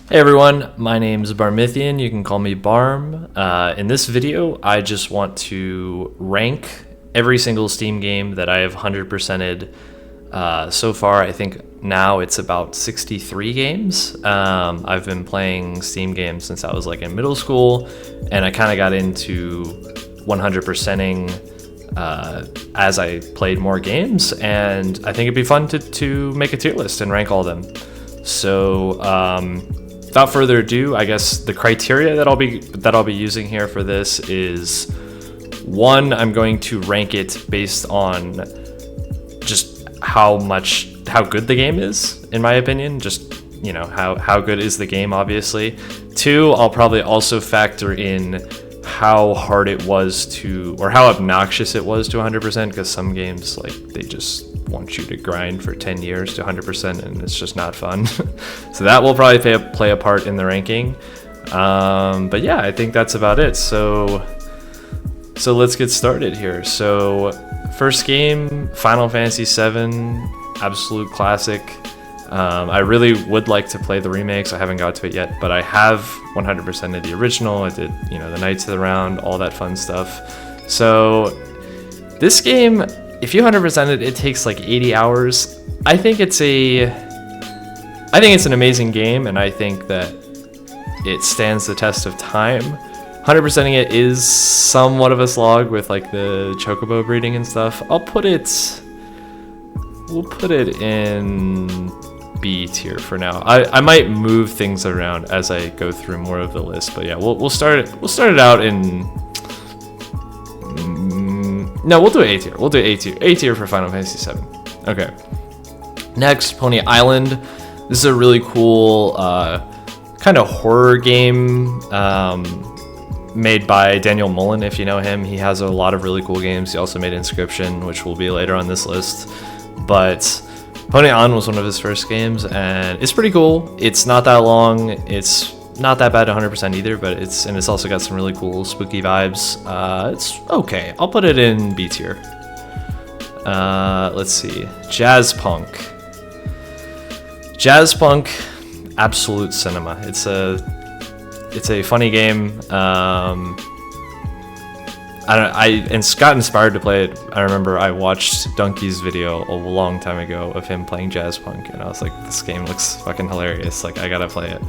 Hey everyone, my name's Barmithian, you can call me Barm. In this video, I just want to rank every single Steam game that I have 100%ed so far. I think now it's about 63 games. I've been playing Steam games since I was like in middle school, and I kind of got into 100%ing as I played more games, and I think it'd be fun to make a tier list and rank all of them. So without further ado, I guess the criteria that I'll be using here for this is, one, I'm going to rank it based on just how good the game is, in my opinion. Just, you know, how good is the game, obviously. Two, I'll probably also factor in how hard it was to, or how obnoxious it was to 100%, because some games, like, they just want you to grind for 10 years to 100%, and it's just not fun. So that will probably play a part in the ranking. But yeah, I think that's about it. So let's get started here. So first game, Final Fantasy VII, absolute classic. I really would like to play the remakes. I haven't got to it yet, but I have 100% of the original. I did, you know, the Knights of the Round, all that fun stuff. So this game, if you 100% it, it takes like 80 hours. I think it's an amazing game, and I think that it stands the test of time. 100%ing it is somewhat of a slog with like the chocobo breeding and stuff. We'll put it in B tier for now. I might move things around as I go through more of the list, but yeah, we'll start it out in. No, we'll do A tier. We'll do A tier. A tier for Final Fantasy VII. Okay. Next, Pony Island. This is a really cool kind of horror game made by Daniel Mullen, if you know him. He has a lot of really cool games. He also made Inscryption, which will be later on this list. But Pony Island was one of his first games, and it's pretty cool. It's not that long. It's not that bad 100% either, but it's also got some really cool spooky vibes. It's okay. I'll put it in B tier. Let's see. Jazzpunk. Jazzpunk, absolute cinema. It's a funny game. I got inspired to play it. I remember I watched Donkey's video a long time ago of him playing Jazzpunk, and I was like, this game looks fucking hilarious. Like, I gotta play it.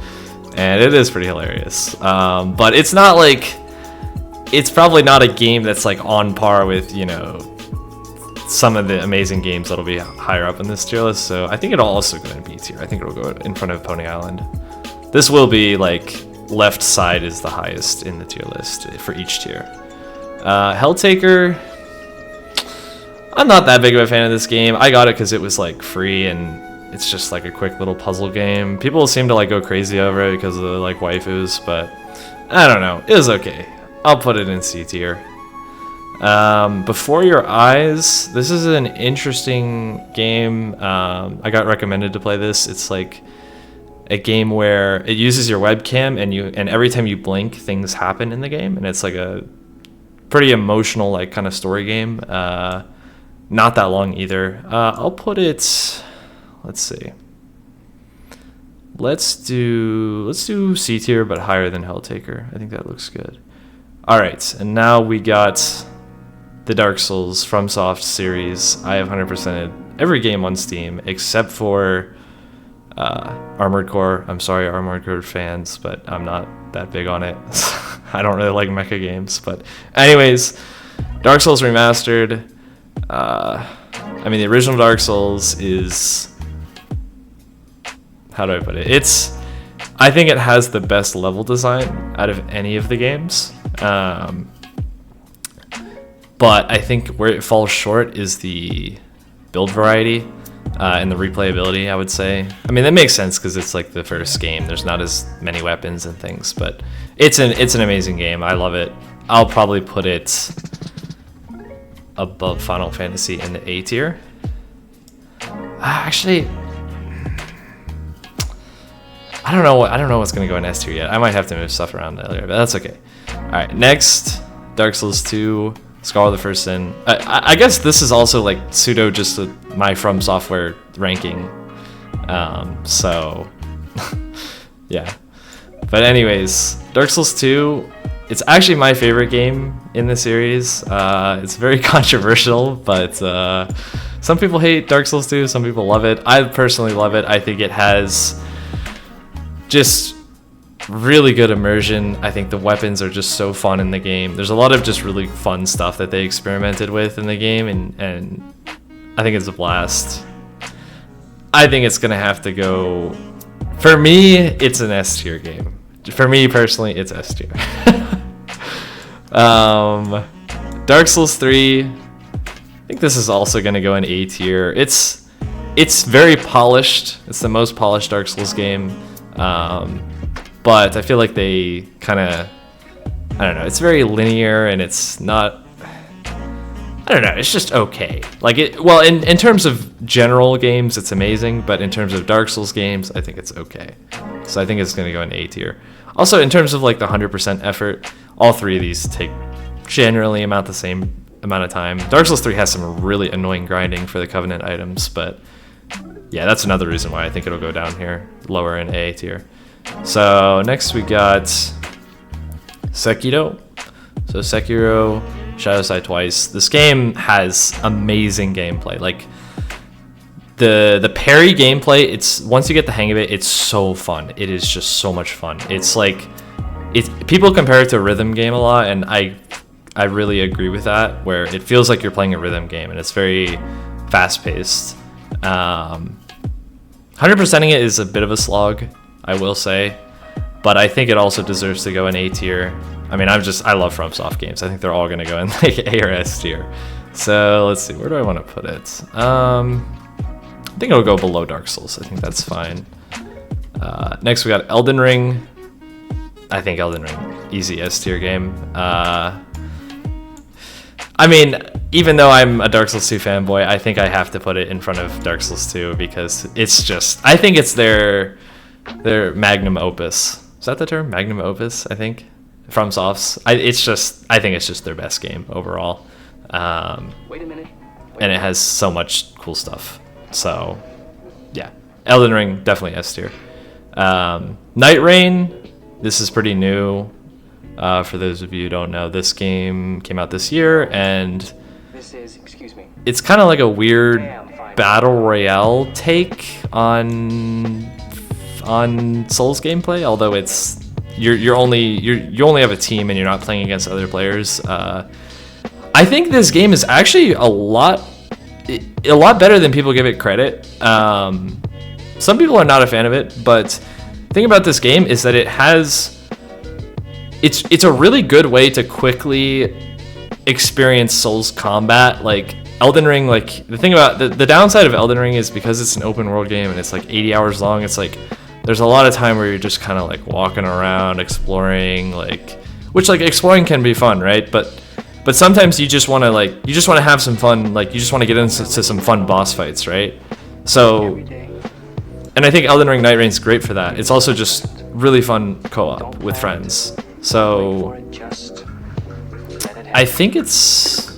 And it is pretty hilarious. But it's not like, it's probably not a game that's like on par with, you know, some of the amazing games that'll be higher up in this tier list. So I think it'll also go in B tier. I think it'll go in front of Pony Island. This will be like, left side is the highest in the tier list for each tier. Helltaker, I'm not that big of a fan of this game. I got it because it was like free, and it's just like a quick little puzzle game. People seem to like go crazy over it because of the like waifus, but I don't know. It was okay. I'll put it in C tier. Before Your Eyes, this is an interesting game. I got recommended to play this. It's like a game where it uses your webcam, and every time you blink, things happen in the game, and it's like a pretty emotional like kind of story game. Not that long either. I'll put it. Let's see. Let's do C tier, but higher than Helltaker. I think that looks good. All right, and now we got the Dark Souls FromSoft series. I have 100%ed every game on Steam except for Armored Core. I'm sorry, Armored Core fans, but I'm not that big on it. I don't really like mecha games, but anyways, Dark Souls Remastered. I mean, the original Dark Souls is, how do I put it? I think it has the best level design out of any of the games. But I think where it falls short is the build variety and the replayability, I would say. I mean, that makes sense because it's like the first game. There's not as many weapons and things, but it's an amazing game. I love it. I'll probably put it above Final Fantasy in the A tier. Actually, I don't know what's gonna go in S tier yet. I might have to move stuff around later, but that's okay. All right, next, Dark Souls 2, Scholar of the First Sin. I guess this is also like pseudo just my From Software ranking. So yeah. But anyways, Dark Souls 2, it's actually my favorite game in the series. It's very controversial, but some people hate Dark Souls 2, some people love it. I personally love it. I think it has just really good immersion. I think the weapons are just so fun in the game. There's a lot of just really fun stuff that they experimented with in the game, and I think it's a blast. I think it's gonna have to go, for me, it's an S tier game. For me personally, it's S tier. Dark Souls 3, I think this is also gonna go in A tier. It's very polished. It's the most polished Dark Souls game. But I feel like they kind of, I don't know, it's very linear and it's not, I don't know, it's just okay. Like well, in terms of general games, it's amazing, but in terms of Dark Souls games, I think it's okay. So I think it's going to go in A tier. Also, in terms of like the 100% effort, all three of these take generally the same amount of time. Dark Souls 3 has some really annoying grinding for the Covenant items, but yeah, that's another reason why I think it'll go down here, lower in A tier. So next we got Sekiro. So Sekiro, Shadows Die Twice. This game has amazing gameplay. Like the parry gameplay, it's once you get the hang of it, it's so fun. It is just so much fun. It's like people compare it to a rhythm game a lot, and I really agree with that, where it feels like you're playing a rhythm game and it's very fast paced. 100%ing it is a bit of a slog, I will say, but I think it also deserves to go in A tier. I mean, I love FromSoft games. I think they're all gonna go in like A or S tier. So let's see, where do I want to put it? I think it'll go below Dark Souls. I think that's fine. Next we got Elden Ring. I think Elden Ring, easy S tier game. I mean, even though I'm a Dark Souls 2 fanboy, I think I have to put it in front of Dark Souls 2 because it's just, I think it's their magnum opus. Is that the term? Magnum opus, I think. FromSoft's. I think it's just their best game overall. Wait a minute. And it has so much cool stuff. So, yeah. Elden Ring, definitely S tier. Nightreign, this is pretty new. For those of you who don't know, this game came out this year, and it's kind of like a weird battle royale take on Souls gameplay. Although it's you only have a team and you're not playing against other players. I think this game is actually a lot better than people give it credit. Some people are not a fan of it, but the thing about this game is that it's a really good way to quickly experience Souls combat. Like Elden Ring, like the thing about the downside of Elden Ring is because it's an open world game and it's like 80 hours long, it's like there's a lot of time where you're just kind of like walking around exploring, which exploring can be fun, right? But sometimes you just want to have some fun, like you just want to get into some fun boss fights, right? So, and I think Elden Ring Nightreign's great for that. It's also just really fun co-op with friends. So I think it's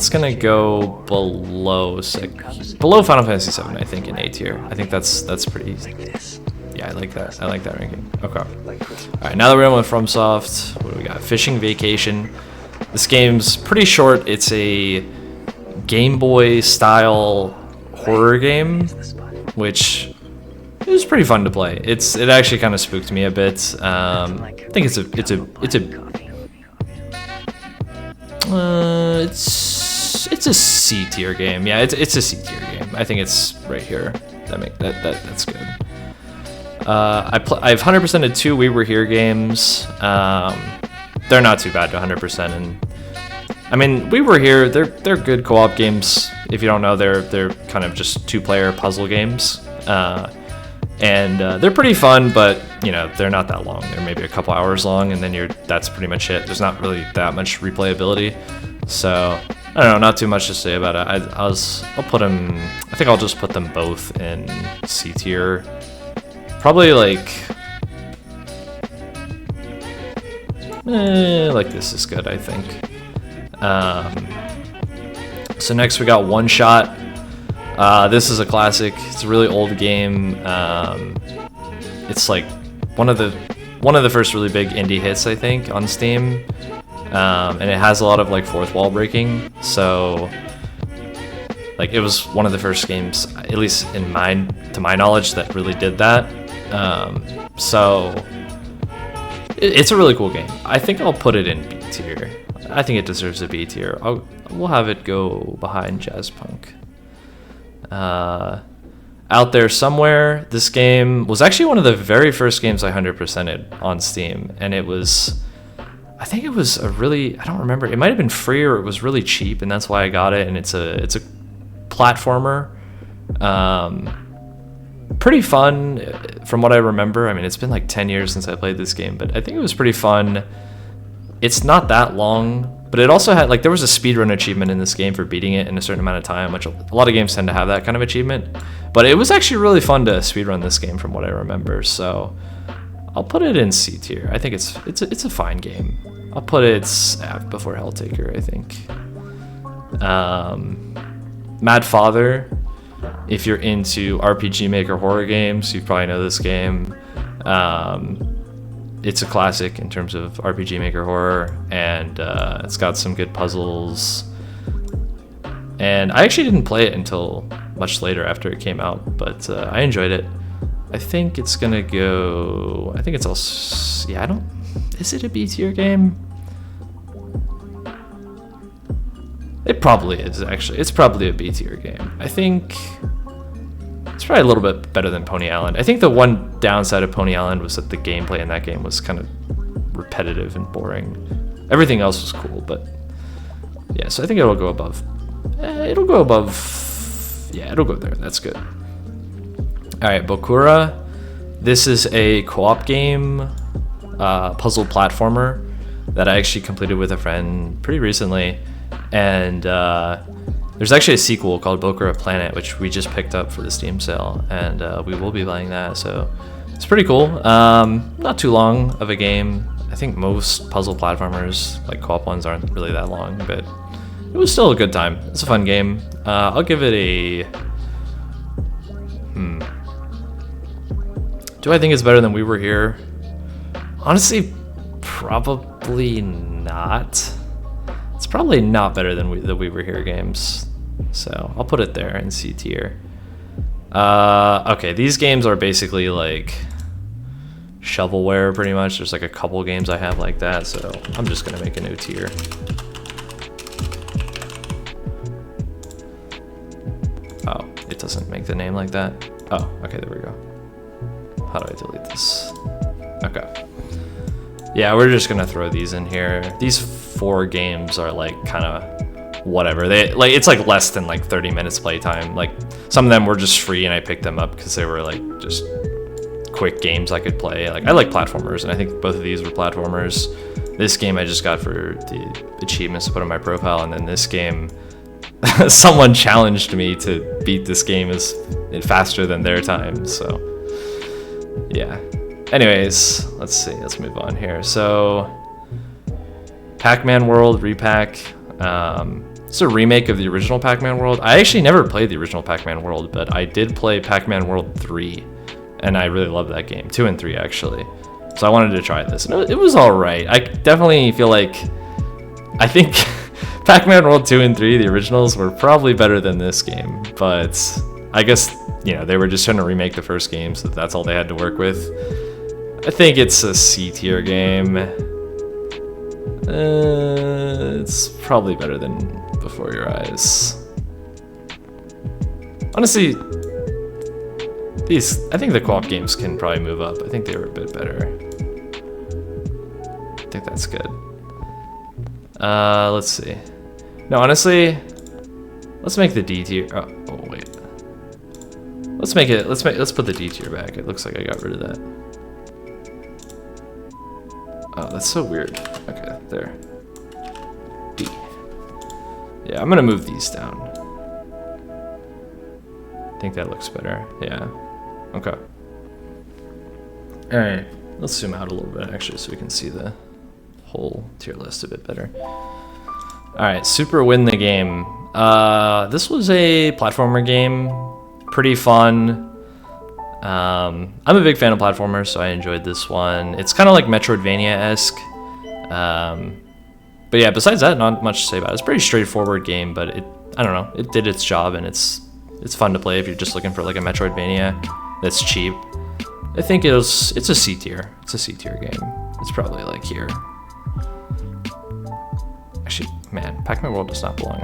gonna go below Final Fantasy 7. I think in A tier. I think that's pretty easy. Yeah, I like that. I like that ranking. Okay. All right, now that we're done with FromSoft, what do we got? Fishing Vacation. This game's pretty short. It's a Game Boy style horror game, which is pretty fun to play. It actually kind of spooked me a bit. I think it's a C tier game. Yeah, it's a C tier game. I think it's right here. That's good. I've 100%ed 2 We Were Here games. They're not too bad to 100%. And I mean, We Were Here. They're good co-op games. If you don't know, they're kind of just 2-player puzzle games. And they're pretty fun, but you know, they're not that long. They're maybe a couple hours long, and then that's pretty much it. There's not really that much replayability. So I don't know, not too much to say about it. I'll put them. I think I'll just put them both in C tier. Probably like this is good, I think. So next we got OneShot. This is a classic. It's a really old game. it's like one of the first really big indie hits, I think, on Steam, and it has a lot of like fourth wall breaking. So like it was one of the first games, at least to my knowledge, that really did that. So it's a really cool game. I think I'll put it in B tier. I think it deserves a B tier. We'll have it go behind Jazzpunk. Out there somewhere, this game was actually one of the very first games I 100%ed on Steam, and it was, I think it was I don't remember, it might have been free or it was really cheap, and that's why I got it. And it's a platformer, pretty fun from what I remember. I mean, it's been like 10 years since I played this game, but I think it was pretty fun. It's not that long, but it also had, like, there was a speedrun achievement in this game for beating it in a certain amount of time, which a lot of games tend to have that kind of achievement. But it was actually really fun to speedrun this game from what I remember, so I'll put it in C tier. I think it's a fine game. I'll put it before Helltaker, I think. Mad Father, if you're into RPG Maker horror games, you probably know this game. It's a classic in terms of RPG Maker horror, and it's got some good puzzles. And I actually didn't play it until much later after it came out, but I enjoyed it. I think it's gonna go, I think it's also, yeah, is it a B tier game? It probably is, actually. It's probably a B tier game. I think it's probably a little bit better than Pony Island. I think the one downside of Pony Island was that the gameplay in that game was kind of repetitive and boring. Everything else was cool, but yeah, so I think it'll go above. It'll go above. Yeah, it'll go there. That's good. All right, Bokura. This is a co-op game, puzzle platformer that I actually completed with a friend pretty recently. And there's actually a sequel called Bokura Planet, which we just picked up for the Steam sale, and we will be playing that, so it's pretty cool. Not too long of a game. I think most puzzle platformers, like co-op ones, aren't really that long, but it was still a good time. It's a fun game. I'll give it a... Do I think it's better than We Were Here? Honestly, probably not. It's probably not better than the We Were Here games, so I'll put it there in C tier. Okay, these games are basically like shovelware pretty much. There's like a couple games I have like that, so I'm just gonna make a new tier. Oh, it doesn't make the name like that. Oh, okay, there we go. How do I delete this? Okay. Yeah, we're just gonna throw these in here. These 4 games are like kind of whatever. They like, it's like less than like 30 minutes playtime. Like some of them were just free and I picked them up because they were like just quick games I could play. Like I like platformers, and I think both of these were platformers. This game I just got for the achievements to put on my profile, and then this game someone challenged me to beat this game faster than their time, so yeah. Anyways, let's see, let's move on here. So Pac-Man World, Re-Pac. It's a remake of the original Pac-Man World. I actually never played the original Pac-Man World, but I did play Pac-Man World 3, and I really loved that game. 2 and 3 actually. So I wanted to try this, and it was all right. I definitely feel like, I think Pac-Man World 2 and 3, the originals, were probably better than this game, but I guess, you know, they were just trying to remake the first game, so that's all they had to work with. I think it's a C tier game. It's probably better than Before Your Eyes. Honestly, I think the co-op games can probably move up. I think they were a bit better. I think that's good. Let's see. No, honestly, let's make the D tier. Oh wait. Let's put the D tier back. It looks like I got rid of that. Oh, that's so weird. Okay, there. D. Yeah, I'm gonna move these down. I think that looks better. Yeah. Okay. Alright, let's zoom out a little bit actually so we can see the whole tier list a bit better. Alright, Super Win the Game. This was a platformer game. Pretty fun. I'm a big fan of platformers, so I enjoyed this one. It's kind of like Metroidvania-esque. But yeah, besides that, not much to say about it. It's a pretty straightforward game, but I don't know, it did its job, and it's fun to play if you're just looking for like a Metroidvania that's cheap. I think it's a C tier. It's a C tier game. It's probably like here. Actually, man, Pac-Man World does not belong.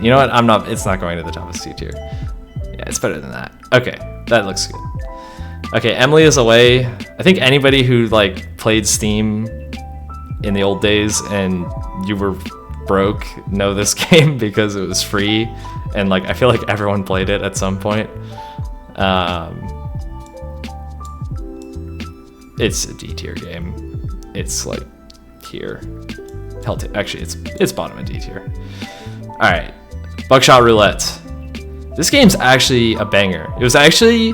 You know what? It's not going to the top of C tier. Yeah, it's better than that. Okay, that looks good. Okay, Emily is away. I think anybody who like played Steam in the old days and you were broke know this game because it was free, and like I feel like everyone played it at some point. It's a D tier game. It's like here. Helltaker. Actually, it's bottom of D tier. All right, Buckshot Roulette. This game's actually a banger. It was actually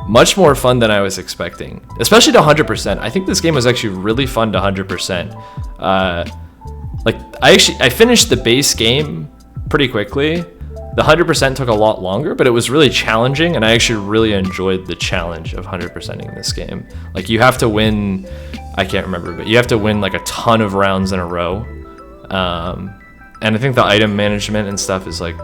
much more fun than I was expecting, especially to 100%. I think this game was actually really fun to 100%. Like I finished the base game pretty quickly. The 100% took a lot longer, but it was really challenging, and I actually really enjoyed the challenge of 100%ing this game. Like you have to win, I can't remember, but you have to win like a ton of rounds in a row. And I think the item management and stuff is like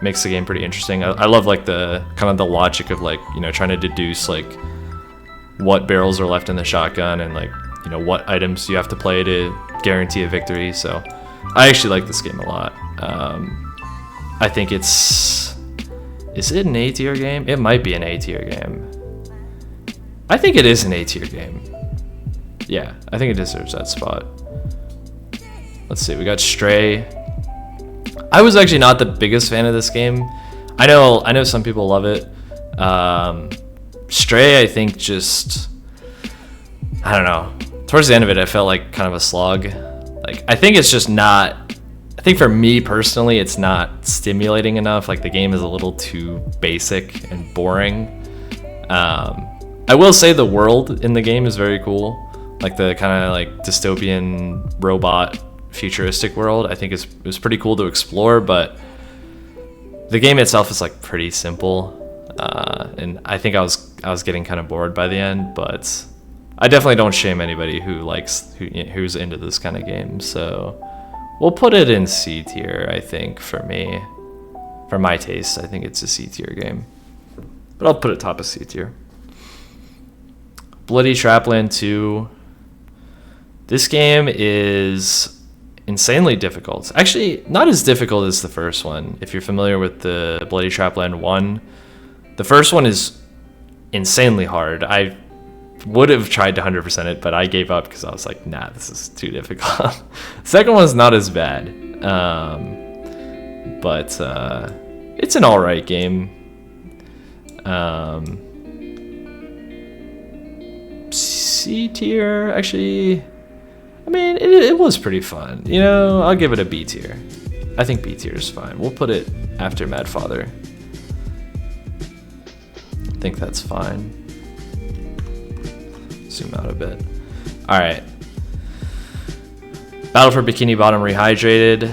makes the game pretty interesting. I love like the kind of the logic of like, you know, trying to deduce like what barrels are left in the shotgun and like, you know, what items you have to play to guarantee a victory. So I actually like this game a lot. I think is it an A tier game? It might be an A tier game. I think it is an A tier game. Yeah, I think it deserves that spot. Let's see, we got Stray. I was actually not the biggest fan of this game. I know some people love it. Stray, I think just, I don't know. Towards the end of it, I felt like kind of a slog. Like, I think it's just not, I think for me personally, it's not stimulating enough. Like the game is a little too basic and boring. I will say the world in the game is very cool. Like the kind of like dystopian robot futuristic world, I think it was pretty cool to explore, but the game itself is like pretty simple, and I think I was getting kind of bored by the end. But I definitely don't shame anybody who's into this kind of game. So we'll put it in C tier. I think for me, for my taste, I think it's a C tier game, but I'll put it top of C tier. Bloody Trapland 2. This game is insanely difficult. Actually, not as difficult as the first one. If you're familiar with the Bloody Trapland 1, the first one is insanely hard. I would have tried to 100% it, but I gave up because I was like, nah, this is too difficult. The second one's not as bad, but it's an alright game. C tier, actually. I mean, it was pretty fun. You know, I'll give it a B tier. I think B tier is fine. We'll put it after Mad Father. I think that's fine. Zoom out a bit. All right. Battle for Bikini Bottom Rehydrated.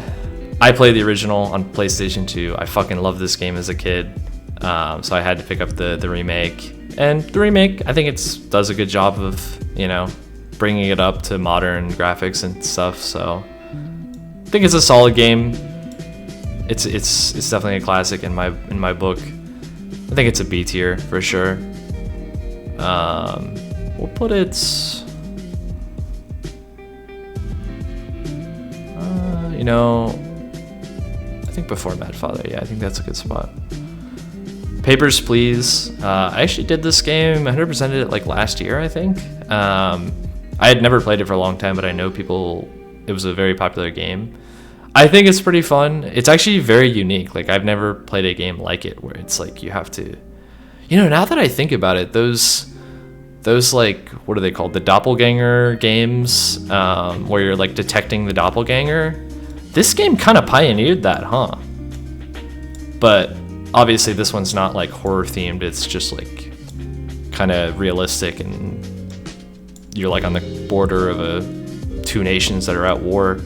I played the original on PlayStation 2. I fucking loved this game as a kid. So I had to pick up the remake. And the remake, I think does a good job of, you know, bringing it up to modern graphics and stuff. So I think it's a solid game. It's definitely a classic in my book. I think it's a B tier for sure. We'll put it, you know, I think before Mad Father. Yeah, I think that's a good spot. Papers, Please. I actually did this game, 100%ed it like last year, I think. I had never played it for a long time, but I know it was a very popular game. I think it's pretty fun. It's actually very unique. Like, I've never played a game like it where it's like you have to, you know, now that I think about it, those like, what are they called? The doppelganger games, where you're like detecting the doppelganger. This game kind of pioneered that, huh? But obviously this one's not like horror themed. It's just like kind of realistic, and you're like on the border of two nations that are at war.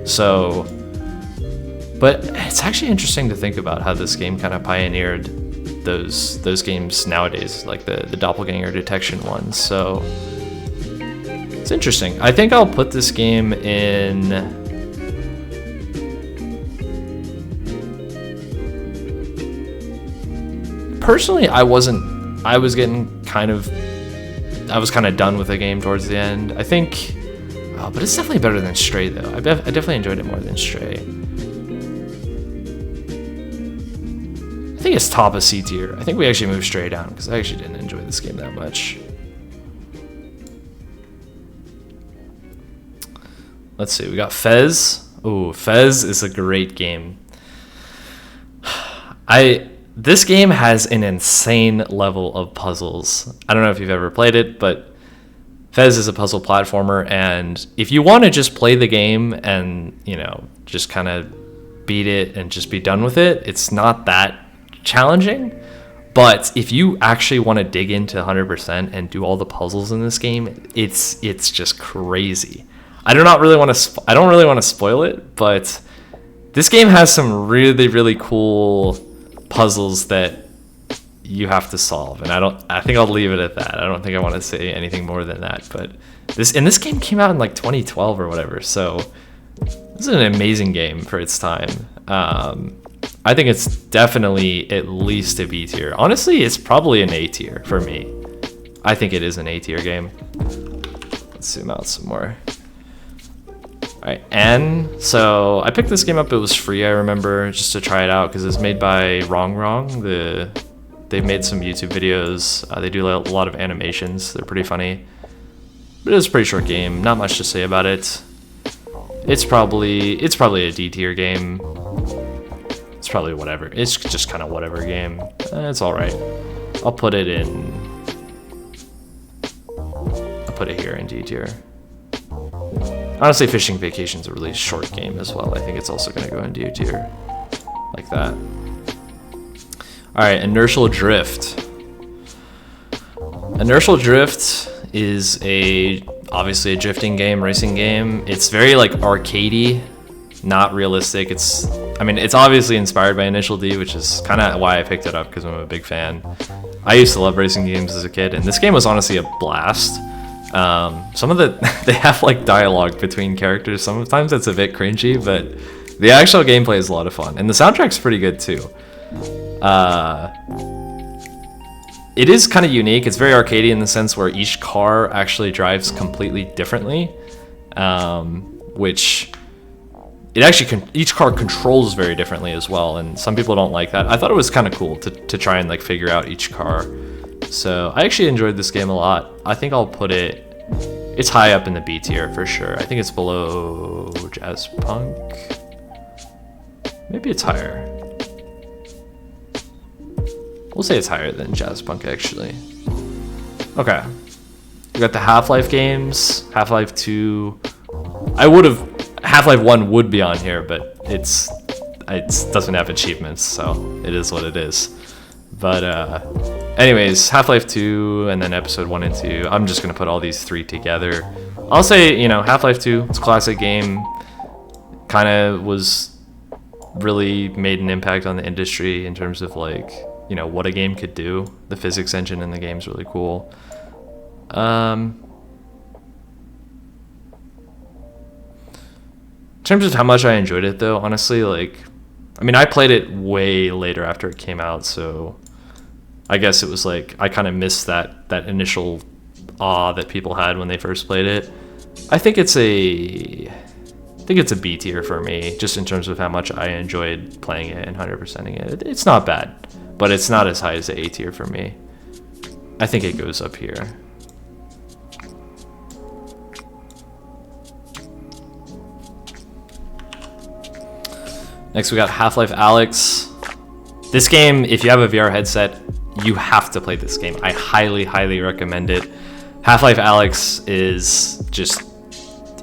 So, but it's actually interesting to think about how this game kind of pioneered those games nowadays, like the doppelganger detection ones. So it's interesting. I think I'll put this game in. Personally, I was kind of done with the game towards the end. I think, but it's definitely better than Stray though. I definitely enjoyed it more than Stray. I think it's top of C tier. I think we actually moved Stray down because I actually didn't enjoy this game that much. Let's see, we got Fez. Ooh, Fez is a great game. This game has an insane level of puzzles. I don't know if you've ever played it, but Fez is a puzzle platformer, and if you want to just play the game and, you know, just kind of beat it and just be done with it, it's not that challenging. But if you actually want to dig into 100% and do all the puzzles in this game, it's just crazy. I don't really want to spoil it, but this game has some really, really cool puzzles that you have to solve, and I think I'll leave it at that. I don't think I want to say anything more than that. But this game came out in like 2012 or whatever, so this is an amazing game for its time. I think it's definitely at least a B tier. Honestly, it's probably an A tier for me. I think it is an A tier game. Let's zoom out some more. Alright, N. So I picked this game up, it was free, I remember, just to try it out, because it's made by Wrong. They've made some YouTube videos. They do a lot of animations. They're pretty funny. But it was a pretty short game, not much to say about it. It's probably a D tier game. It's probably whatever. It's just kind of whatever game. It's alright. I'll put it here in D tier. Honestly, Fishing Vacation's a really short game as well. I think it's also going to go in D tier. Like that. Alright, Inertial Drift. Inertial Drift is obviously a drifting game, racing game. It's very like arcadey, not realistic. It's obviously inspired by Initial D, which is kind of why I picked it up, because I'm a big fan. I used to love racing games as a kid, and this game was honestly a blast. They have like dialogue between characters. Sometimes it's a bit cringy, but the actual gameplay is a lot of fun, and the soundtrack's pretty good too. It is kind of unique. It's very arcadey in the sense where each car actually drives completely differently, which each car controls very differently as well, and some people don't like that. I thought it was kind of cool to try and like figure out each car. So I actually enjoyed this game a lot. I think I'll put it's high up in the B tier for sure. I think it's below Jazzpunk. Maybe it's higher. We'll say it's higher than Jazzpunk actually. Okay. We got the Half-Life games, Half-Life 2. Half-Life 1 would be on here, but it doesn't have achievements, so it is what it is. But anyways, Half-Life 2 and then episode 1 and 2. I'm just gonna put all these three together. I'll say, Half-Life 2, it's a classic game. Kind of was really made an impact on the industry in terms of like, what a game could do. The physics engine in the game is really cool. In terms of how much I enjoyed it though, honestly, I played it way later after it came out, so I guess it was like I kind of missed that initial awe that people had when they first played it. I think it's a B tier for me, just in terms of how much I enjoyed playing it and 100%ing it. It's not bad, but it's not as high as the A tier for me. I think it goes up here. Next we got Half-Life Alyx. This game, if you have a VR headset, you have to play this game. I highly, highly recommend it. Half-Life Alyx is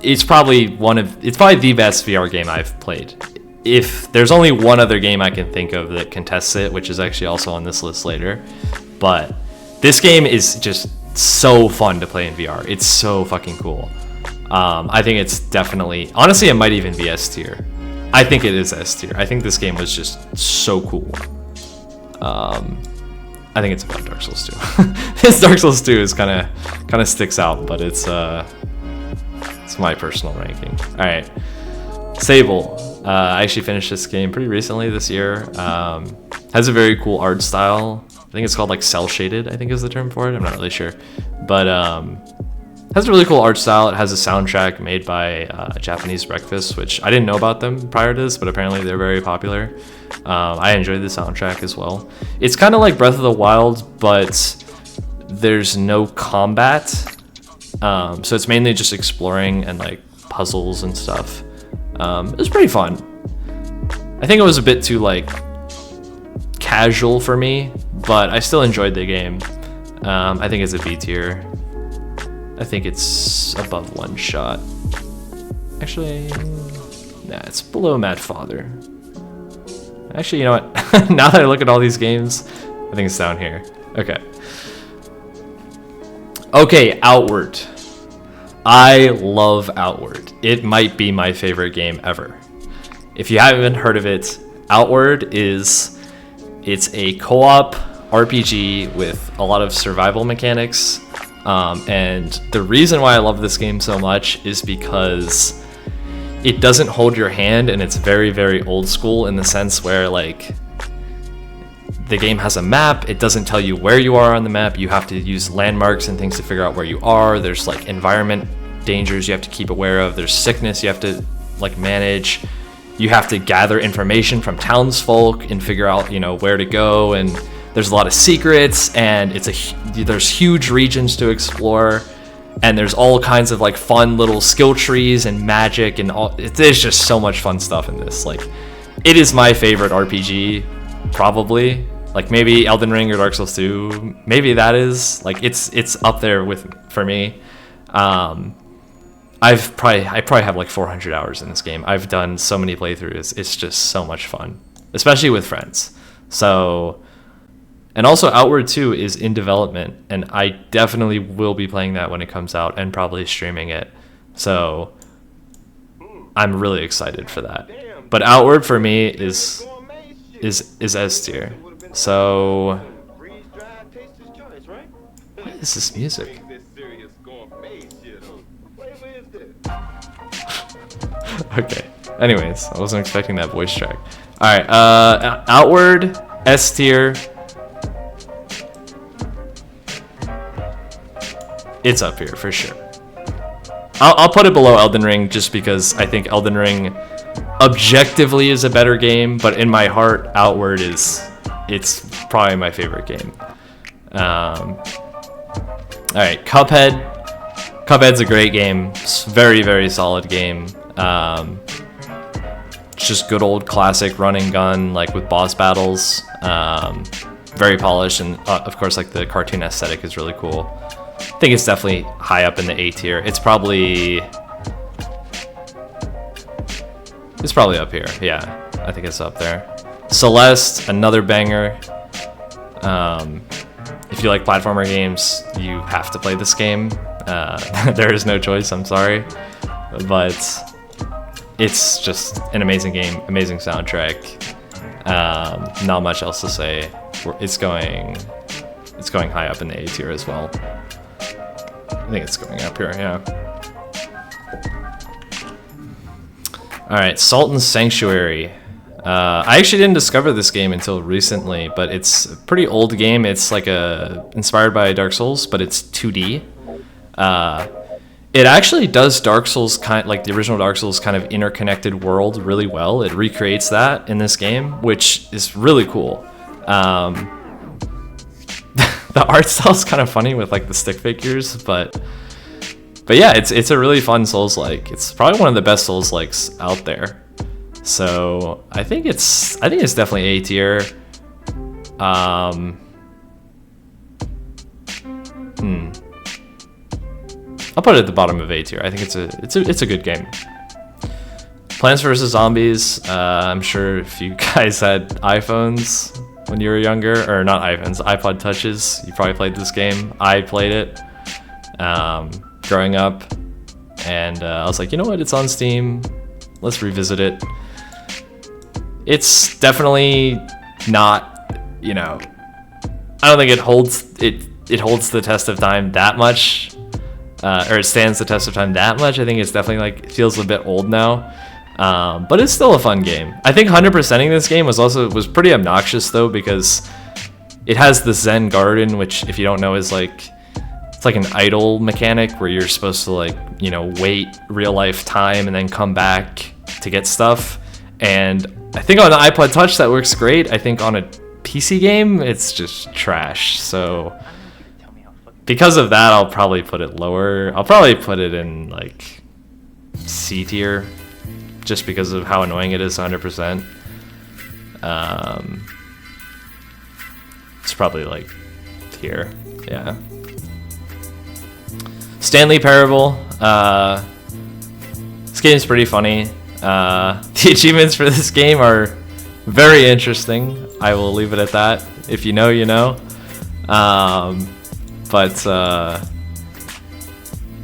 it's probably the best VR game I've played. If there's only one other game I can think of that contests it, which is actually also on this list later, but this game is just so fun to play in VR. It's so fucking cool. I think it's definitely, honestly, it might even be S tier. I think it is S tier. I think this game was just so cool. I think it's above Dark Souls 2. This Dark Souls 2 is kind of sticks out, but it's my personal ranking. All right, Sable. I actually finished this game pretty recently this year. Has a very cool art style. I think it's called like cell shaded, I think is the term for it. I'm not really sure, but has a really cool art style. It has a soundtrack made by Japanese Breakfast, which I didn't know about them prior to this, but apparently they're very popular. I enjoyed the soundtrack as well. It's kind of like Breath of the Wild, but there's no combat. So it's mainly just exploring and like puzzles and stuff. It was pretty fun. I think it was a bit too like casual for me, but I still enjoyed the game. I think it's a B tier. I think it's above OneShot. Actually, nah, it's below Mad Father. Actually, you know what? Now that I look at all these games, I think it's down here. Okay. Okay, Outward. I love Outward. It might be my favorite game ever. If you haven't heard of it, Outward it's a co-op RPG with a lot of survival mechanics. And the reason why I love this game so much is because it doesn't hold your hand, and it's very, very old school in the sense where like the game has a map. It doesn't tell you where you are on the map. You have to use landmarks and things to figure out where you are. There's like environment dangers you have to keep aware of. There's sickness you have to like manage. You have to gather information from townsfolk and figure out, you know, where to go. And there's a lot of secrets, and there's huge regions to explore, and there's all kinds of like fun little skill trees and magic and all. There's just so much fun stuff in this. Like, it is my favorite RPG, probably. Like maybe Elden Ring or Dark Souls 2. Maybe that is like it's up there for me. I probably have like 400 hours in this game. I've done so many playthroughs. It's just so much fun, especially with friends. So. And also Outward 2 is in development, and I definitely will be playing that when it comes out and probably streaming it. So I'm really excited for that. But Outward for me is S tier. So what is this music? Okay. Anyways, I wasn't expecting that voice track. All right. Outward S tier. It's up here for sure. I'll put it below Elden Ring just because I think Elden Ring objectively is a better game, but in my heart, Outward it's probably my favorite game. All right, Cuphead. Cuphead's a great game. It's very, very solid game. It's just good old classic run and gun, like with boss battles. Very polished, and of course, like the cartoon aesthetic is really cool. I think it's definitely high up in the A tier. It's probably up here. Yeah, I think it's up there. Celeste, another banger. If you like platformer games, you have to play this game. There is no choice, I'm sorry. But it's just an amazing game, amazing soundtrack. Not much else to say. It's going high up in the A tier as well. I think it's going up here, yeah. Alright, Sultan's Sanctuary. I actually didn't discover this game until recently, but it's a pretty old game. It's like inspired by Dark Souls, but it's 2D. It actually does Dark Souls like the original Dark Souls kind of interconnected world really well. It recreates that in this game, which is really cool. The art style's kind of funny with like the stick figures, but yeah, it's a really fun Souls-like. It's probably one of the best Souls-likes out there. So I think it's definitely A tier. I'll put it at the bottom of A tier. I think it's a good game. Plants vs Zombies. I'm sure if you guys had iPhones when you were younger, or not iPhones, iPod Touches, you probably played this game. I played it growing up, and I was like, you know what, it's on Steam, let's revisit it. It's definitely not, I don't think it holds the test of time that much, or it stands the test of time that much. I think it's definitely like feels a bit old now, but it's still a fun game. I think 100%ing this game was pretty obnoxious though, because it has the Zen Garden, which if you don't know is like, it's like an idle mechanic where you're supposed to like, you know, wait real life time and then come back to get stuff. And I think on the iPod Touch that works great. I think on a PC game it's just trash. So because of that, I'll probably put it lower. I'll probably put it in like C tier, just because of how annoying it is 100%. It's probably like here, yeah. Stanley Parable. This game's pretty funny. The achievements for this game are very interesting. I will leave it at that. If you know, you know.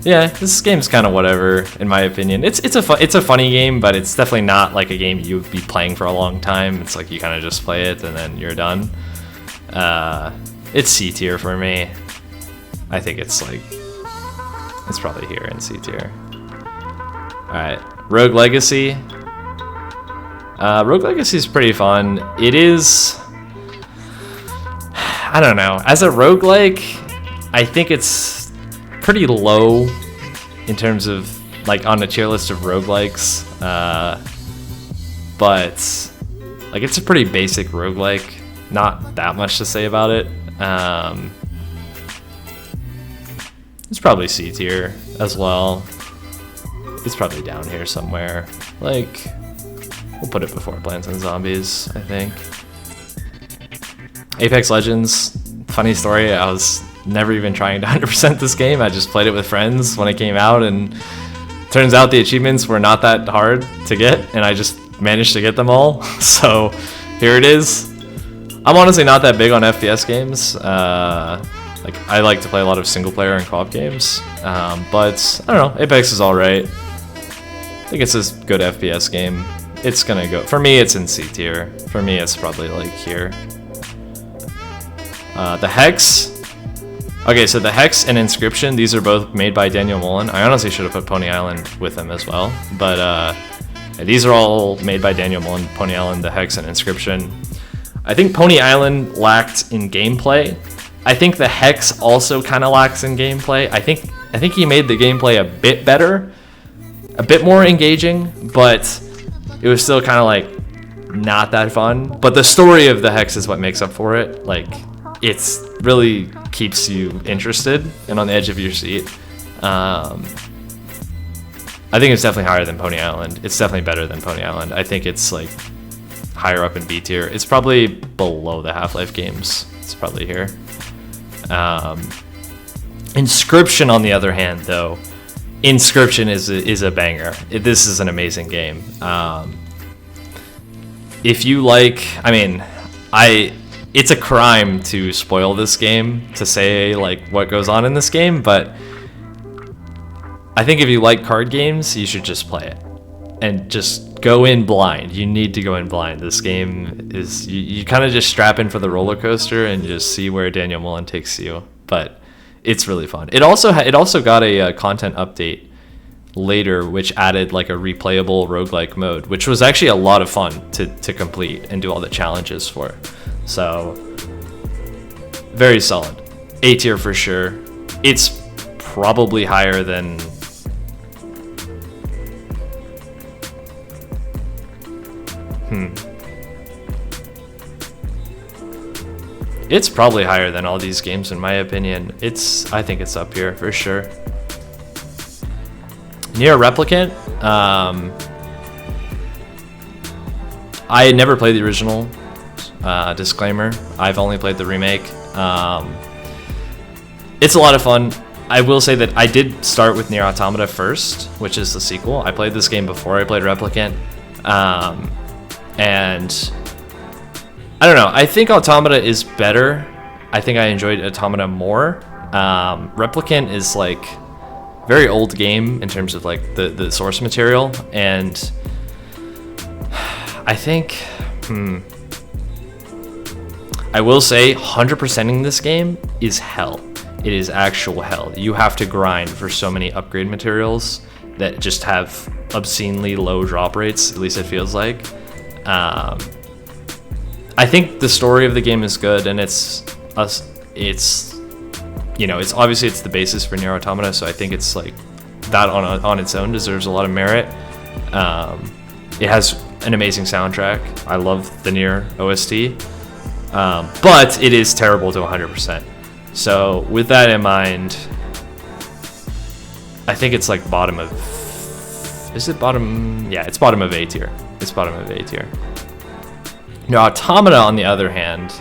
Yeah, this game's kind of whatever in my opinion. It's a funny game, but it's definitely not like a game you would be playing for a long time. It's like you kind of just play it and then you're done. It's C tier for me. I think it's like, it's probably here in C tier. Alright, Rogue Legacy. Rogue Legacy is pretty fun. It is, I don't know, as a roguelike, I think it's pretty low in terms of like on the tier list of roguelikes. But like it's a pretty basic roguelike. Not that much to say about it. It's probably C tier as well. It's probably down here somewhere. Like, we'll put it before Plants and Zombies, I think. Apex Legends, funny story, I was never even trying to 100% this game. I just played it with friends when it came out, and turns out the achievements were not that hard to get, and I just managed to get them all. So here it is. I'm honestly not that big on FPS games. Like I like to play a lot of single player and co-op games, but I don't know. Apex is all right. I think it's a good FPS game. It's gonna go, for me it's in C tier. For me it's probably like here. The Hex. Okay, so the Hex and Inscryption, these are both made by Daniel Mullen. I honestly should have put Pony Island with them as well, but these are all made by Daniel Mullen. Pony Island, the Hex, and Inscryption. I think Pony Island lacked in gameplay. I think the Hex also kind of lacks in gameplay. I think he made the gameplay a bit better, a bit more engaging, but it was still kind of like not that fun. But the story of the Hex is what makes up for it. Like, it's really keeps you interested and on the edge of your seat. I think it's definitely higher than Pony Island. It's definitely better than Pony Island. I think it's like higher up in B tier. It's probably below the Half-Life games. It's probably here. Inscryption, on the other hand, though, Inscryption is a banger. This is an amazing game. If you like, I mean, it's a crime to spoil this game, to say like what goes on in this game, but I think if you like card games, you should just play it and just go in blind. You need to go in blind. This game is, you kind of just strap in for the roller coaster and just see where Daniel Mullen takes you. But it's really fun. It also got a content update later, which added like a replayable roguelike mode, which was actually a lot of fun to complete and do all the challenges for. So very solid. A tier for sure. It's probably higher than It's probably higher than all these games in my opinion. I think it's up here for sure. NieR Replicant. I had never played the original. Disclaimer, I've only played the remake. It's a lot of fun. I will say that I did start with NieR Automata first, which is the sequel. I played this game before I played Replicant. And I don't know, I think Automata is better. I think I enjoyed Automata more. Replicant is like very old game in terms of like the source material, and I will say 100%ing this game is hell. It is actual hell. You have to grind for so many upgrade materials that just have obscenely low drop rates, at least it feels like. I think the story of the game is good, and it's you know, it's obviously it's the basis for NieR Automata, so I think it's like that on its own deserves a lot of merit. It has an amazing soundtrack. I love the NieR OST, but it is terrible to 100%. So with that in mind, I think it's like bottom of, is it bottom? Yeah, it's bottom of A tier. It's bottom of A tier. Now Automata, on the other hand,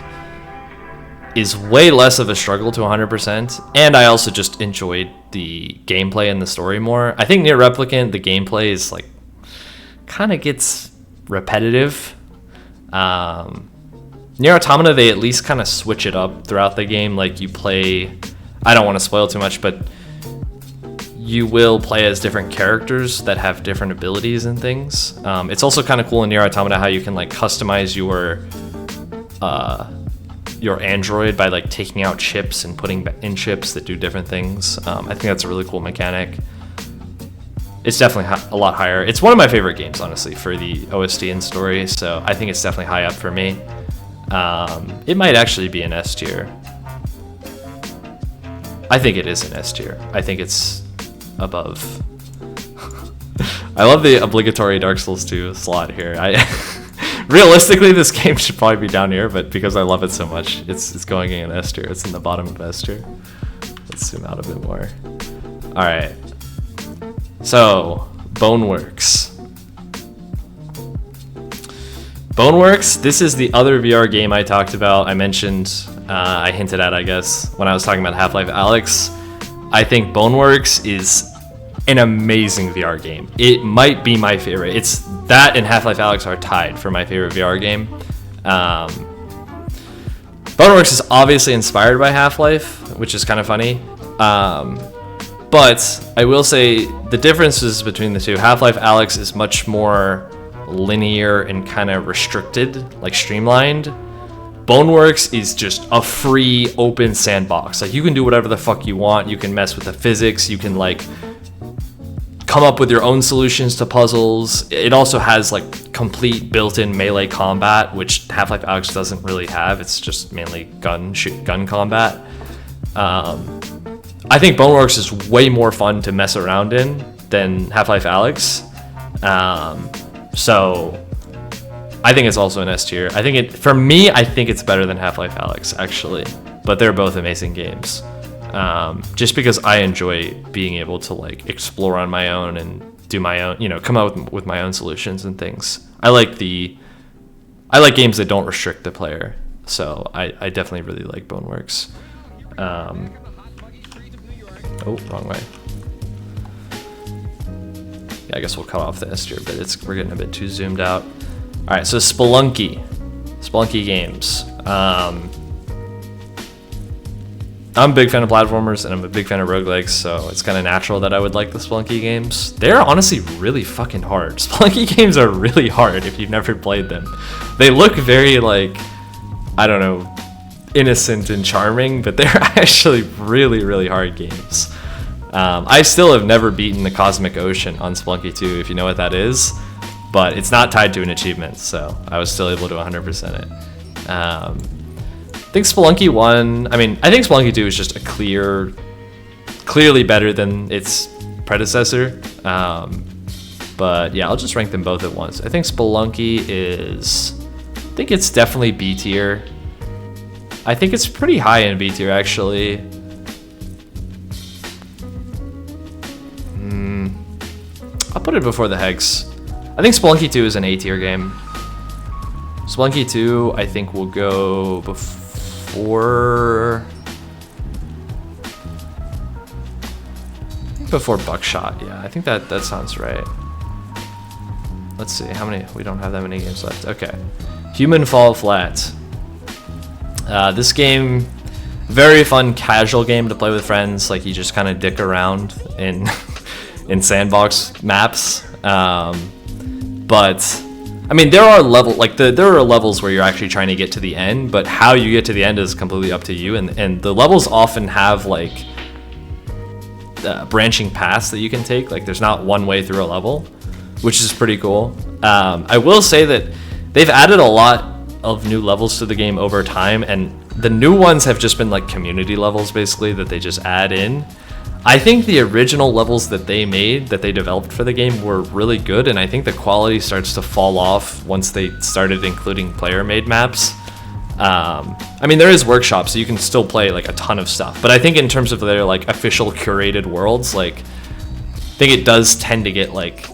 is way less of a struggle to 100%, and I also just enjoyed the gameplay and the story more. I think NieR Replicant, the gameplay is like, kind of gets repetitive. NieR Automata, they at least kind of switch it up throughout the game. Like you play, I don't want to spoil too much, but you will play as different characters that have different abilities and things. It's also kind of cool in NieR Automata how you can like customize your android by like taking out chips and putting in chips that do different things. I think that's a really cool mechanic. It's definitely a lot higher. It's one of my favorite games, honestly, for the OST and story, so I think it's definitely high up for me. It might actually be an S tier. I think it is an S tier. I think it's above. I love the obligatory Dark Souls 2 slot here. Realistically, this game should probably be down here, but because I love it so much, it's going in an S tier. It's in the bottom of S tier. Let's zoom out a bit more. All right. So, Boneworks. Boneworks, this is the other VR game I talked about. I mentioned, I hinted at, I guess, when I was talking about Half-Life Alyx. I think Boneworks is an amazing VR game. It might be my favorite. It's that and Half-Life Alyx are tied for my favorite VR game. Boneworks is obviously inspired by Half-Life, which is kind of funny. But I will say the differences between the two. Half-Life Alyx is much more linear and kind of restricted, like streamlined. Boneworks is just a free open sandbox. Like you can do whatever the fuck you want. You can mess with the physics. You can like come up with your own solutions to puzzles. It also has like complete built-in melee combat, which Half-Life Alyx doesn't really have. It's just mainly gun combat. I think Boneworks is way more fun to mess around in than Half-Life Alyx. So I think it's also an S tier. I think for me, I think it's better than Half-Life Alyx, actually. But they're both amazing games. Just because I enjoy being able to like explore on my own and do my own, come out with my own solutions and things. I like games that don't restrict the player. So I definitely really like Boneworks. Oh, wrong way. Yeah, I guess we'll cut off the S tier, but we're getting a bit too zoomed out. All right, so Spelunky Games. I'm a big fan of platformers, and I'm a big fan of roguelikes, so it's kind of natural that I would like the Spelunky games. They're honestly really fucking hard. Spelunky games are really hard if you've never played them. They look very, like, I don't know, innocent and charming, but they're actually really, really hard games. I still have never beaten the Cosmic Ocean on Spelunky 2, if you know what that is, but it's not tied to an achievement, so I was still able to 100% it. I think Spelunky 1, I think Spelunky 2 is just a clearly better than its predecessor, but yeah, I'll just rank them both at once. I think Spelunky it's definitely B tier. I think it's pretty high in B tier, actually. I'll put it before the Hex. I think Spelunky 2 is an A tier game. Spelunky 2, I think, will go before Buckshot. Yeah, I think that sounds right. Let's see, how many? We don't have that many games left. Okay. Human Fall Flat. This game, very fun casual game to play with friends. Like you just kind of dick around in sandbox maps. But I mean, there are levels where you're actually trying to get to the end, but how you get to the end is completely up to you. And the levels often have like branching paths that you can take. Like there's not one way through a level, which is pretty cool. I will say that they've added a lot of new levels to the game over time, and the new ones have just been like community levels basically that they just add in. I think the original levels that they made, that they developed for the game, were really good, and I think the quality starts to fall off once they started including player-made maps. I mean, there is workshop, so you can still play like a ton of stuff, but I think in terms of their like official curated worlds, like I think it does tend to get like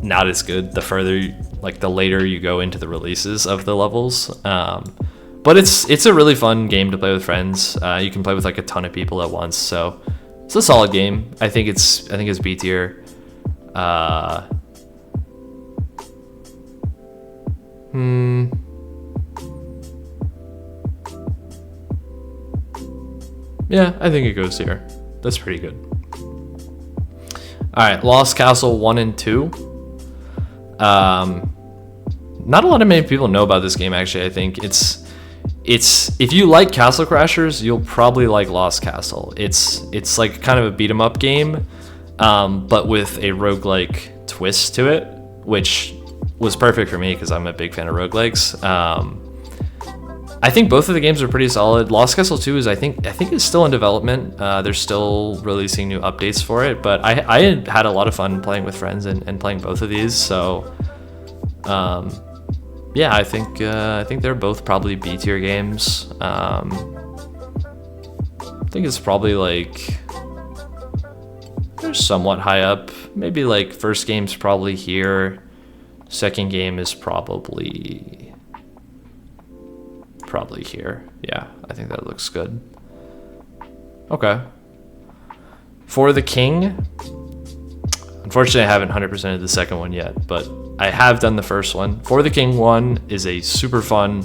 not as good the further, like the later you go into the releases of the levels. But it's a really fun game to play with friends. You can play with like a ton of people at once, so it's a solid game. I think it's B tier. Yeah, I think it goes here. That's pretty good. All right, Lost Castle 1 and 2. Not a lot of many people know about this game actually. I think it's if you like Castle Crashers, you'll probably like Lost Castle. It's like kind of a beat 'em up game, but with a roguelike twist to it, which was perfect for me because I'm a big fan of roguelikes. I think both of the games are pretty solid. Lost Castle 2 is I think it's still in development. They're still releasing new updates for it, but I had a lot of fun playing with friends and playing both of these. So yeah, I think they're both probably B tier games. I think it's probably like they're somewhat high up. Maybe like first game's probably here. Second game is probably here. Yeah, I think that looks good. Okay. For the King. Unfortunately, I haven't 100%ed the second one yet, but I have done the first one. For the King 1 is a super fun,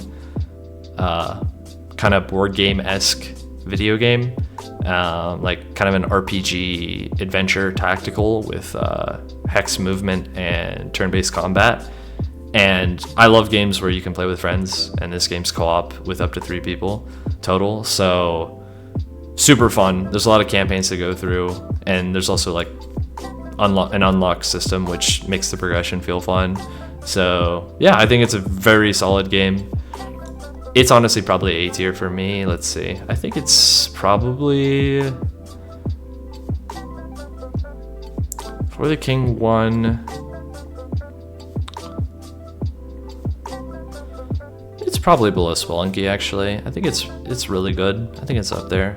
kind of board game-esque video game. Like kind of an RPG adventure tactical with hex movement and turn-based combat. And I love games where you can play with friends, and this game's co-op with up to 3 people total. So super fun. There's a lot of campaigns to go through, and there's also like an unlock system which makes the progression feel fun. So yeah, I think it's a very solid game. It's honestly probably A tier for me. Let's see. I think it's probably For the King 1. It's probably below Spelunky actually. I think it's really good. I think it's up there.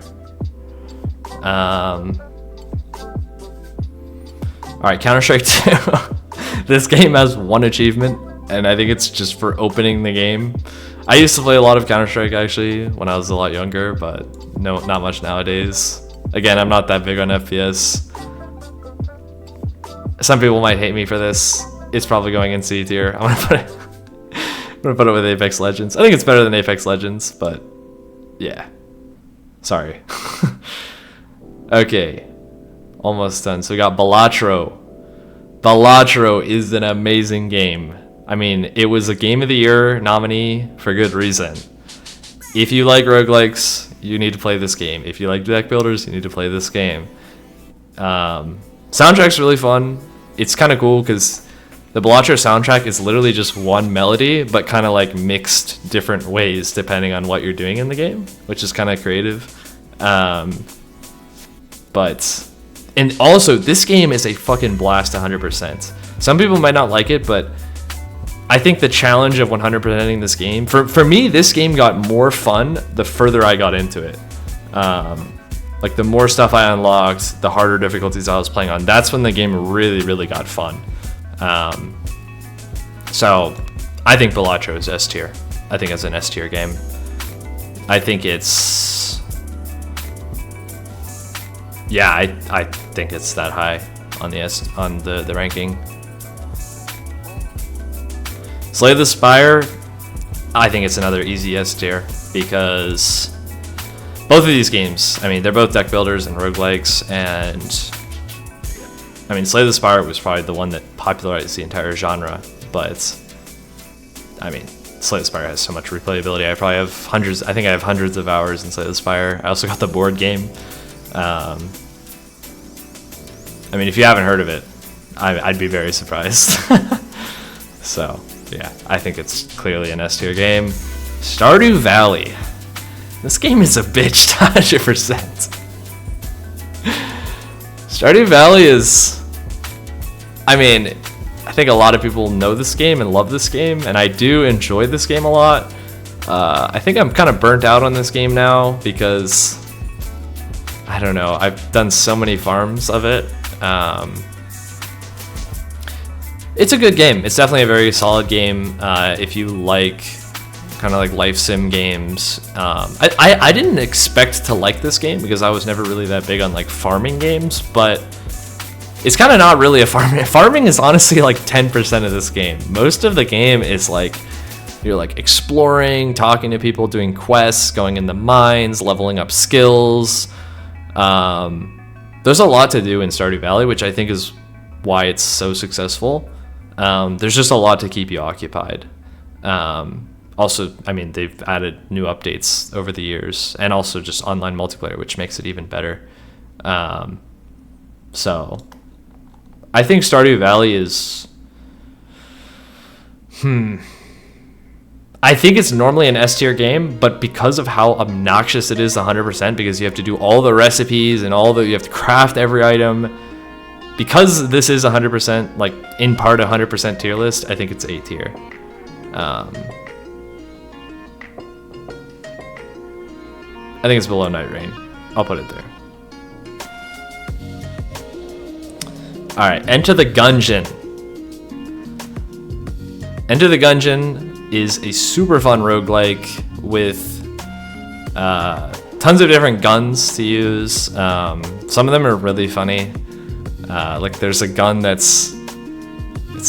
Alright, Counter-Strike 2. This game has one achievement, and I think it's just for opening the game. I used to play a lot of Counter-Strike actually when I was a lot younger, but no, not much nowadays. Again, I'm not that big on FPS. Some people might hate me for this. It's probably going in C tier. I'm gonna put it with Apex Legends. I think it's better than Apex Legends, but yeah. Sorry. Okay. Almost done. So we got Balatro. Balatro is an amazing game. I mean, it was a Game of the Year nominee for good reason. If you like roguelikes, you need to play this game. If you like deck builders, you need to play this game. Soundtrack's really fun. It's kind of cool because the Balatro soundtrack is literally just one melody, but kind of like mixed different ways depending on what you're doing in the game, which is kind of creative. And also, this game is a fucking blast 100%. Some people might not like it, but I think the challenge of 100%ing this game, for me, this game got more fun the further I got into it. Like the more stuff I unlocked, the harder difficulties I was playing on, that's when the game really, really got fun. So I think Balatro is S tier. I think it's an S tier game. I think it's... Yeah, I think it's that high on the ranking. Slay the Spire, I think it's another easy S tier because both of these games, I mean, they're both deck builders and roguelikes, and I mean, Slay the Spire was probably the one that popularized the entire genre, but I mean, Slay the Spire has so much replayability. I probably have hundreds. I think I have hundreds of hours in Slay the Spire. I also got the board game. I mean, if you haven't heard of it, I'd be very surprised. So, yeah, I think it's clearly an S tier game. Stardew Valley. This game is a bitch, 100%. Stardew Valley is... I mean, I think a lot of people know this game and love this game, and I do enjoy this game a lot. I think I'm kind of burnt out on this game now because... I don't know, I've done so many farms of it. It's a good game. It's definitely a very solid game if you like kind of like life sim games. I didn't expect to like this game because I was never really that big on like farming games, but it's kind of not really a farming. Farming is honestly like 10% of this game. Most of the game is like you're like exploring, talking to people, doing quests, going in the mines, leveling up skills. There's a lot to do in Stardew Valley, which I think is why it's so successful. There's just a lot to keep you occupied. Also, I mean, they've added new updates over the years, and also just online multiplayer, which makes it even better. So, I think Stardew Valley is... I think it's normally an S tier game, but because of how obnoxious it is 100%, because you have to do all the recipes and you have to craft every item, because this is 100%, like in part 100% tier list, I think it's A tier. I think it's below Nightreign. I'll put it there. Alright, Enter the Gungeon. Enter the Gungeon is a super fun roguelike with tons of different guns to use. Some of them are really funny. Like there's a gun it's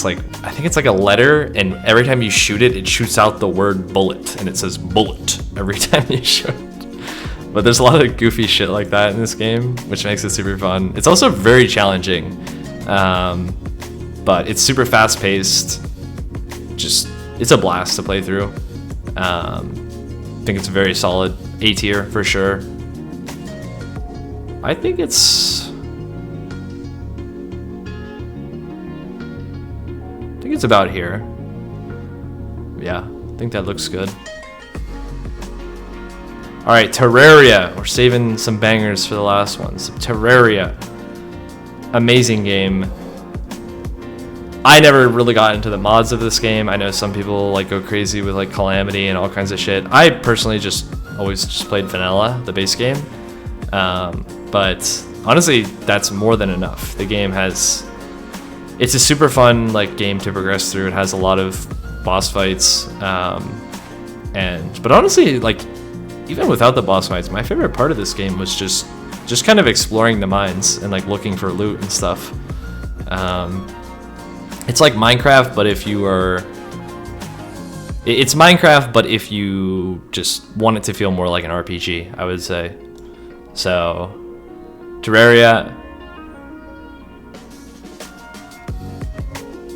like, I think it's like a letter, and every time you shoot it, it shoots out the word bullet, and it says bullet every time you shoot it. But there's a lot of goofy shit like that in this game, which makes it super fun. It's also very challenging, but it's super fast paced. Just, it's a blast to play through. I think it's very solid A tier for sure. I think it's about here. Yeah, I think that looks good. All right, Terraria. We're saving some bangers for the last one. So Terraria, amazing game. I never really got into the mods of this game. I know some people like go crazy with like Calamity and all kinds of shit. I personally always played vanilla, the base game. But honestly, that's more than enough. The game it's a super fun like game to progress through. It has a lot of boss fights, but honestly, like even without the boss fights, my favorite part of this game was just kind of exploring the mines and like looking for loot and stuff. It's like Minecraft, but it's Minecraft, but if you just want it to feel more like an RPG, I would say. So, Terraria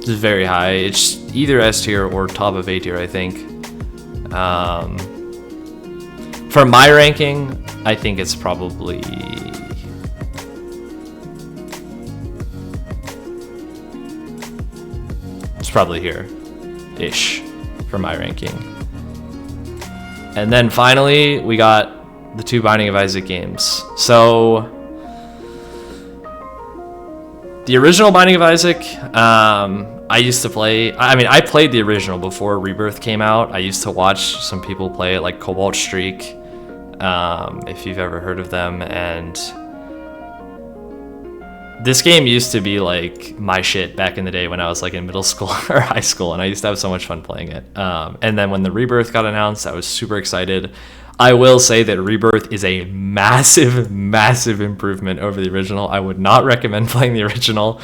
is very high. It's either S tier or top of A tier, I think. For my ranking, I think it's probably... It's probably here-ish for my ranking. And then finally, we got the two Binding of Isaac games. So... the original Binding of Isaac, I used to play... I played the original before Rebirth came out. I used to watch some people play it, like Cobalt Streak, if you've ever heard of them. And this game used to be like my shit back in the day when I was like in middle school or high school, and I used to have so much fun playing it. And then when the Rebirth got announced, I was super excited. I will say that Rebirth is a massive, massive improvement over the original. I would not recommend playing the original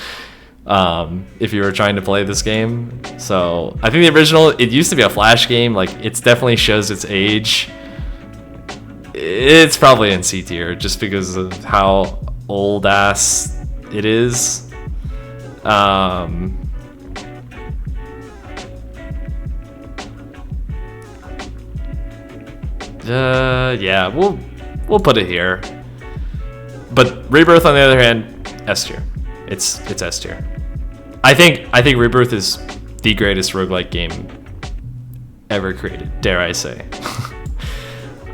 if you were trying to play this game. So I think the original, it used to be a Flash game. Like, it definitely shows its age. It's probably in C tier just because of how old ass it is. Yeah, we'll put it here. But Rebirth, on the other hand, S tier. It's S tier. I think Rebirth is the greatest roguelike game ever created, dare I say.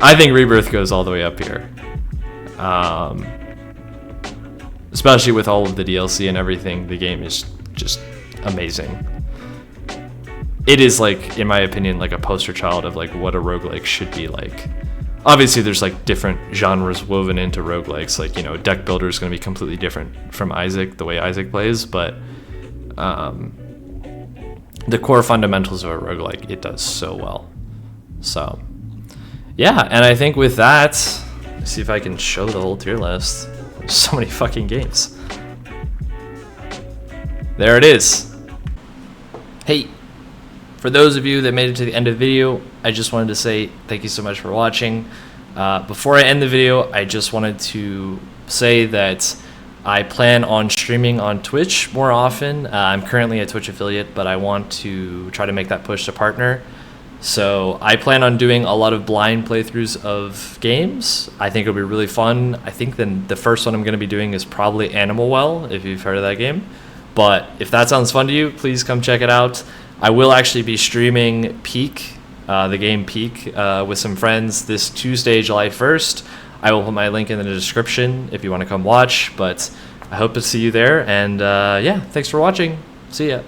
I think Rebirth goes all the way up here. Especially with all of the DLC and everything, the game is just amazing. It is, like, in my opinion, like a poster child of like what a roguelike should be like. Obviously, there's like different genres woven into roguelikes. Like, you know, Deck Builder is going to be completely different from Isaac, the way Isaac plays, but the core fundamentals of a roguelike, it does so well. So, yeah, and I think with that, let's see if I can show the whole tier list. There's so many fucking games. There it is. Hey, for those of you that made it to the end of the video, I just wanted to say thank you so much for watching. Before I end the video, I just wanted to say that I plan on streaming on Twitch more often. I'm currently a Twitch affiliate, but I want to try to make that push to partner. So I plan on doing a lot of blind playthroughs of games. I think it'll be really fun. I think then the first one I'm going to be doing is probably Animal Well, if you've heard of that game. But if that sounds fun to you, please come check it out. I will actually be streaming Peak, the game Peak, with some friends this Tuesday, July 1st. I will put my link in the description if you want to come watch, but I hope to see you there. And yeah, thanks for watching. See ya.